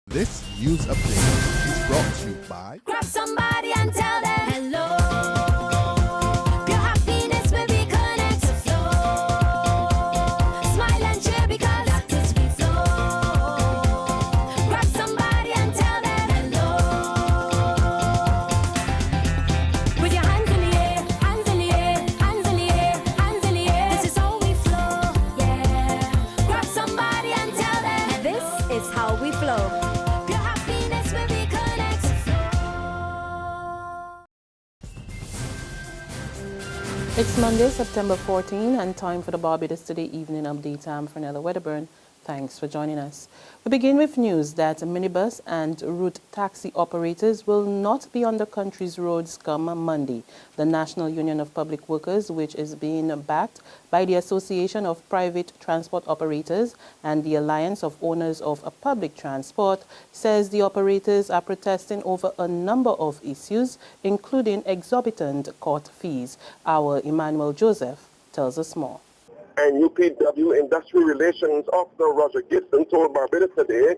This news update is brought to you by Grab somebody and tell them hello. Your happiness will be connect to flow. Smile and cheer because that is we flow. Grab somebody and tell them hello. With your hands in the air, hands in the air, hands in the air, hands in the air. This is how we flow, yeah. Grab somebody and tell them this is how we flow. It's Monday, September 14, and time for the Barbados Today Evening Update. I'm Fernella Wedderburn. Thanks for joining us. We begin with news that minibus and route taxi operators will not be on the country's roads come Monday. The National Union of Public Workers, which is being backed by the Association of Private Transport Operators and the Alliance of Owners of Public Transport, says the operators are protesting over a number of issues, including exorbitant court fees. Our Emmanuel Joseph tells us more. NUPW Industrial Relations Officer Roger Gibson told Barbados Today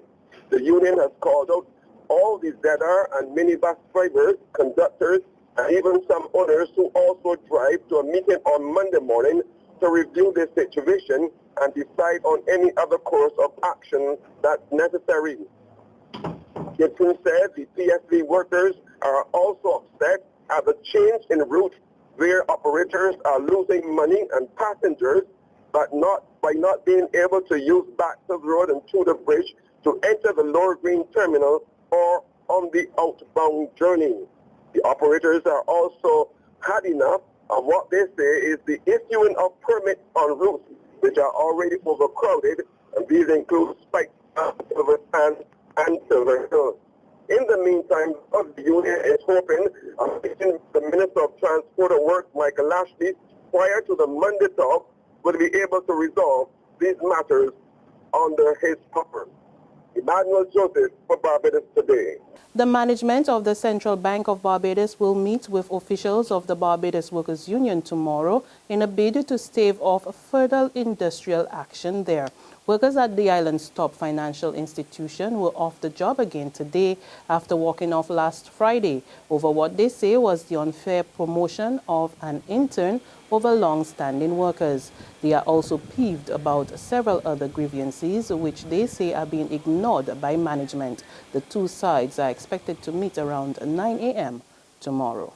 the union has called out all the ZR and minibus drivers, conductors, and even some owners who also drive to a meeting on Monday morning to review the situation and decide on any other course of action that's necessary. Gibson said the PSV workers are also upset at the change in route where operators are losing money and passengers but by not being able to use Baxter Road and through the bridge to enter the Lower Green Terminal or on the outbound journey. The operators are also had enough of what they say is the issuing of permits on routes which are already overcrowded, and these include Spike and Silver Hill. In the meantime, the union is hoping the Minister of Transport and Works, Michael Lashley, prior to the Monday talk, will be able to resolve these matters under his purpose. Emmanuel Joseph for Barbados Today. The management of the Central Bank of Barbados will meet with officials of the Barbados Workers Union tomorrow in a bid to stave off further industrial action there. Workers at the island's top financial institution were off the job again today after walking off last Friday over what they say was the unfair promotion of an intern over long-standing workers. They are also peeved about several other grievances which they say are being ignored by management. The two sides are expected to meet around 9 a.m. tomorrow.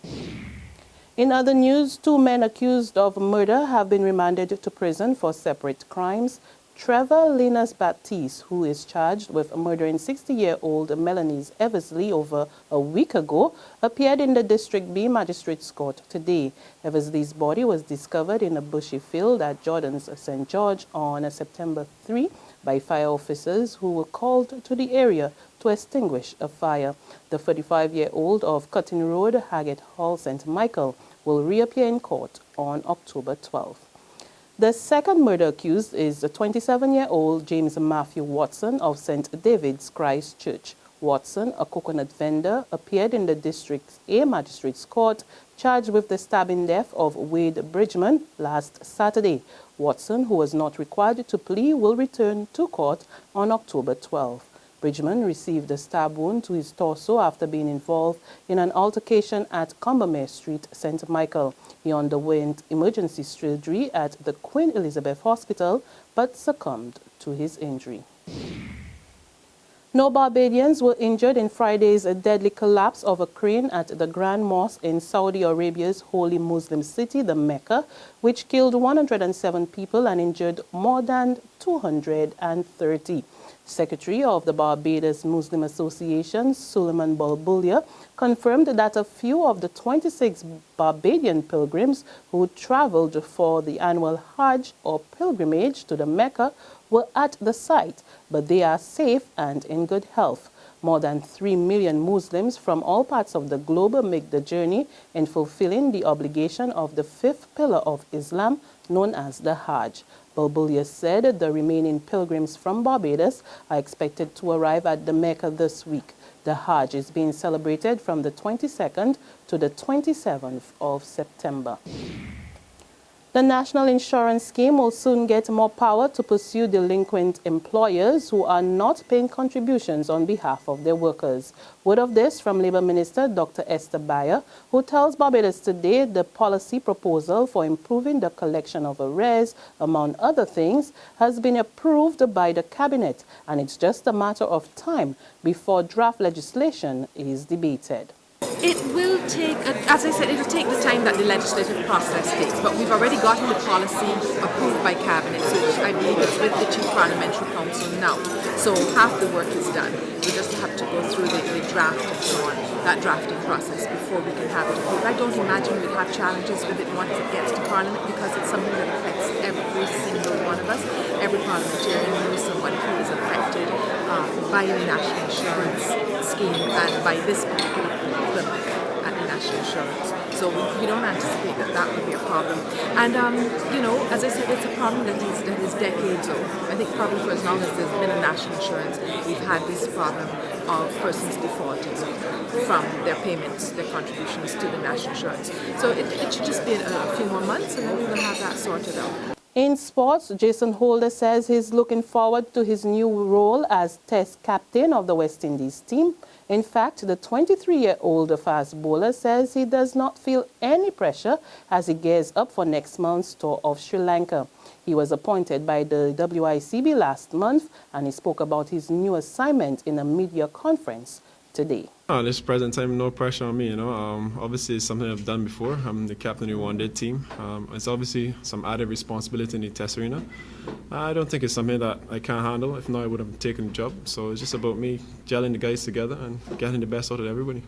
In other news, two men accused of murder have been remanded to prison for separate crimes. Trevor Linus Baptiste, who is charged with murdering 60-year-old Melanie Eversley over a week ago, appeared in the District B Magistrates Court today. Eversley's body was discovered in a bushy field at Jordan's St. George on September 3 by fire officers who were called to the area to extinguish a fire. The 35-year-old of Cutting Road, Haggett Hall, St. Michael, will reappear in court on October 12. The second murder accused is the 27-year-old James Matthew Watson of St. David's Christ Church. Watson, a coconut vendor, appeared in the District A Magistrates Court charged with the stabbing death of Wade Bridgman last Saturday. Watson, who was not required to plea, will return to court on October 12. Bridgman received a stab wound to his torso after being involved in an altercation at Combermere Street, St. Michael. He underwent emergency surgery at the Queen Elizabeth Hospital but succumbed to his injury. No Barbadians were injured in Friday's deadly collapse of a crane at the Grand Mosque in Saudi Arabia's holy Muslim city, the Mecca, which killed 107 people and injured more than 230. Secretary of the Barbados Muslim Association, Suleiman Bulbulia, confirmed that a few of the 26 Barbadian pilgrims who traveled for the annual Hajj or pilgrimage to the Mecca were at the site, but they are safe and in good health. More than 3 million Muslims from all parts of the globe make the journey in fulfilling the obligation of the fifth pillar of Islam, known as the Hajj. Bulbulia said the remaining pilgrims from Barbados are expected to arrive at the Mecca this week. The Hajj is being celebrated from the 22nd to the 27th of September. The National Insurance Scheme will soon get more power to pursue delinquent employers who are not paying contributions on behalf of their workers. Word of this from Labour Minister Dr. Esther Bayer, who tells Barbados Today the policy proposal for improving the collection of arrears, among other things, has been approved by the Cabinet, and it's just a matter of time before draft legislation is debated. It will take, as I said, it will take the time that the legislative process takes, but we've already gotten the policy approved by Cabinet, which I believe is with the Chief Parliamentary Council now. So half the work is done. We just have to go through the draft and so on, that drafting process before we can have it approved. I don't imagine we'll have challenges with it once it gets to Parliament, because it's something that affects every single one of us. Every parliamentarian knows someone who is affected by the National Insurance Scheme and by this particular problem at the National Insurance. So we don't anticipate that would be a problem. And, you know, as I said, it's a problem that is decades old. I think probably for as long as there's been a National Insurance, we've had this problem of persons defaulting from their payments, their contributions to the National Insurance. So it should just be a few more months, and then we will have that sorted out. In sports, Jason Holder says he's looking forward to his new role as Test captain of the West Indies team. In fact, the 23-year-old fast bowler says he does not feel any pressure as he gears up for next month's tour of Sri Lanka. He was appointed by the WICB last month, and he spoke about his new assignment in a media conference today. At this present time, no pressure on me, you know. Obviously, it's something I've done before. I'm the captain of the one-day team. It's obviously some added responsibility in the test arena. I don't think it's something that I can't handle. If not, I would have taken the job. So it's just about me gelling the guys together and getting the best out of everybody.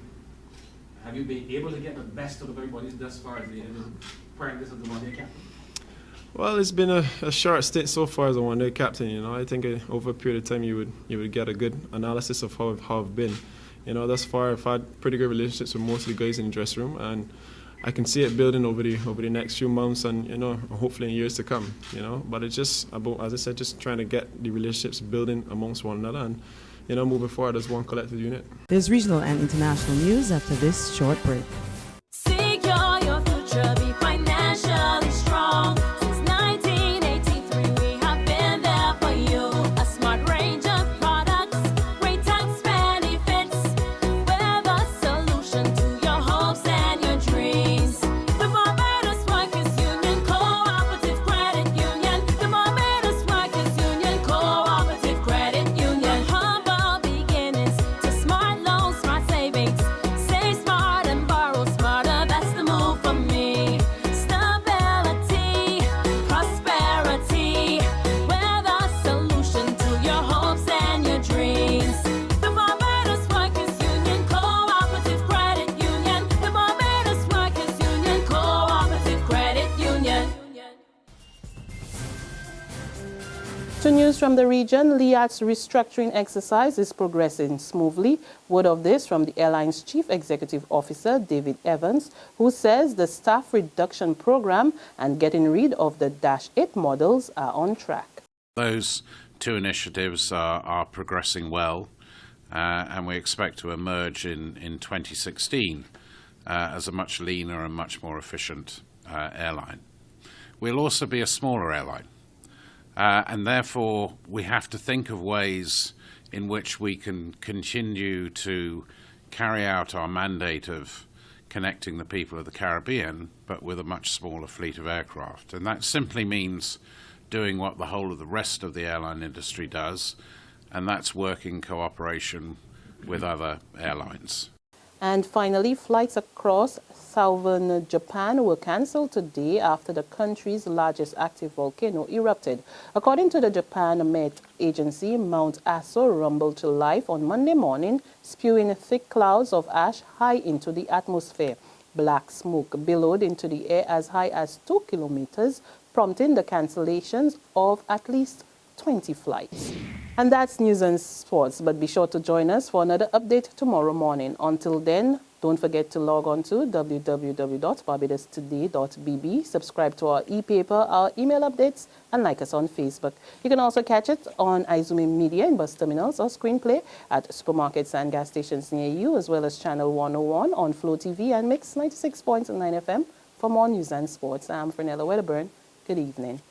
Have you been able to get the best out of everybody thus far as the practice of the one-day captain? Well, it's been a short stint so far as a one-day captain, you know. I think over a period of time you would get a good analysis of how I've been. You know, thus far I've had pretty good relationships with most of the guys in the dressing room, and I can see it building over the next few months and, you know, hopefully in years to come, you know. But it's just about, as I said, just trying to get the relationships building amongst one another and, you know, moving forward as one collective unit. There's regional and international news after this short break. Secure your future, be financially strong. Since 1983, we have been there for you. A smart range of products, great tax benefits. We're the solution to your hopes and your dreams. The Barbados Workers Union Cooperative Credit Union. The Barbados Workers Union Cooperative Credit Union. Humble beginnings to smart loans, smart savings. Save smart and borrow smarter, that's the move for me. Stability, prosperity, we're the solution to your hopes and your dreams. The Barbados Workers Union Cooperative Credit Union. The Barbados Workers Union Cooperative Credit Union. To news from the region, LIAT's restructuring exercise is progressing smoothly. Word of this from the airline's Chief Executive Officer, David Evans, who says the staff reduction program and getting rid of the Dash 8 models are on track. Those two initiatives are progressing well, and we expect to emerge in 2016 as a much leaner and much more efficient airline. We'll also be a smaller airline. And therefore, we have to think of ways in which we can continue to carry out our mandate of connecting the people of the Caribbean, but with a much smaller fleet of aircraft. And that simply means doing what the whole of the rest of the airline industry does, and that's working in cooperation with other airlines. And finally, flights across southern Japan were cancelled today after the country's largest active volcano erupted. According to the Japan Met Agency, Mount Aso rumbled to life on Monday morning, spewing thick clouds of ash high into the atmosphere. Black smoke billowed into the air as high as 2 kilometers, prompting the cancellations of at least 20 flights. And that's news and sports, but be sure to join us for another update tomorrow morning. Until then, don't forget to log on to www.barbadostoday.bb, subscribe to our e-paper, our email updates, and like us on Facebook. You can also catch it on Izumi Media in bus terminals or screenplay at supermarkets and gas stations near you, as well as Channel 101 on Flow TV and Mix 96.9 FM For more news and sports, I'm Fernella Wedderburn. Good evening.